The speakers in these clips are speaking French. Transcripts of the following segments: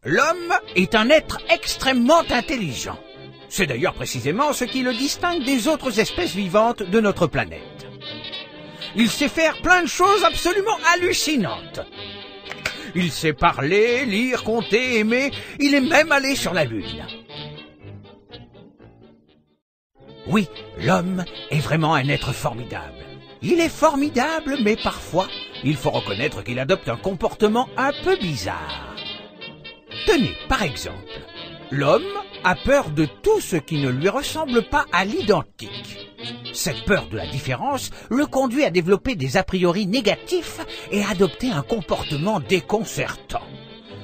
L'homme est un être extrêmement intelligent. C'est d'ailleurs précisément ce qui le distingue des autres espèces vivantes de notre planète. Il sait faire plein de choses absolument hallucinantes. Il sait parler, lire, compter, aimer, il est même allé sur la Lune. Oui, l'homme est vraiment un être formidable. Il est formidable, mais parfois, il faut reconnaître qu'il adopte un comportement un peu bizarre. Tenez, par exemple, l'homme a peur de tout ce qui ne lui ressemble pas à l'identique. Cette peur de la différence le conduit à développer des a priori négatifs et à adopter un comportement déconcertant.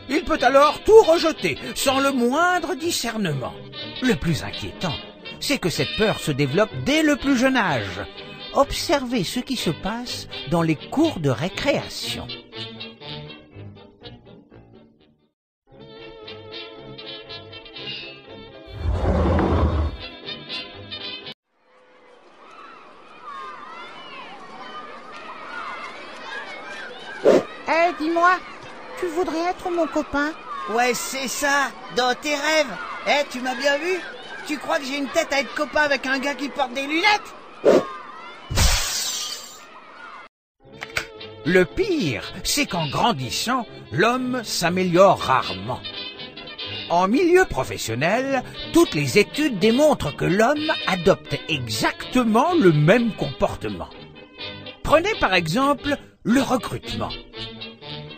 Il peut alors tout rejeter, sans le moindre discernement. Le plus inquiétant, c'est que cette peur se développe dès le plus jeune âge. Observez ce qui se passe dans les cours de récréation. Dis-moi, tu voudrais être mon copain? Ouais, c'est ça, dans tes rêves. Tu m'as bien vu? Tu crois que j'ai une tête à être copain avec un gars qui porte des lunettes? Le pire, c'est qu'en grandissant, l'homme s'améliore rarement. En milieu professionnel, toutes les études démontrent que l'homme adopte exactement le même comportement. Prenez par exemple le recrutement.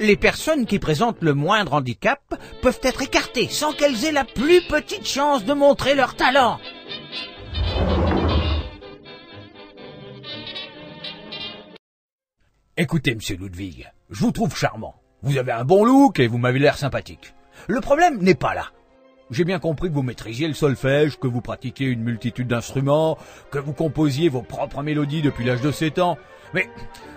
Les personnes qui présentent le moindre handicap peuvent être écartées sans qu'elles aient la plus petite chance de montrer leur talent. Écoutez, monsieur Ludwig, je vous trouve charmant. Vous avez un bon look et vous m'avez l'air sympathique. Le problème n'est pas là. J'ai bien compris que vous maîtrisiez le solfège, que vous pratiquiez une multitude d'instruments, que vous composiez vos propres mélodies depuis l'âge de 7 ans. Mais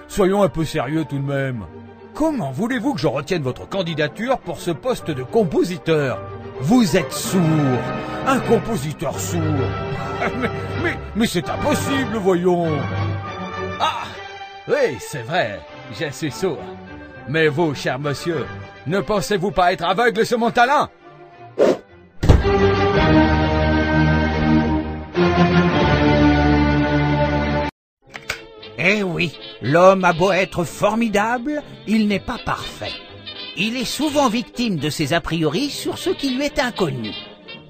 soyons un peu sérieux tout de même. Comment voulez-vous que je retienne votre candidature pour ce poste de compositeur? Vous êtes sourd, un compositeur sourd. Mais c'est impossible, voyons. Ah, oui, c'est vrai, je suis sourd. Mais vous, cher monsieur, ne pensez-vous pas être aveugle sur mon talent? Eh oui, l'homme a beau être formidable, il n'est pas parfait. Il est souvent victime de ses a priori sur ce qui lui est inconnu.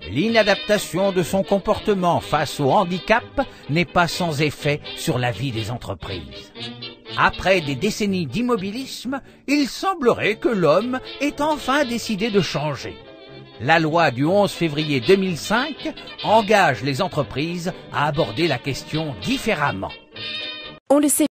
L'inadaptation de son comportement face au handicap n'est pas sans effet sur la vie des entreprises. Après des décennies d'immobilisme, il semblerait que l'homme ait enfin décidé de changer. La loi du 11 février 2005 engage les entreprises à aborder la question différemment. On le sait.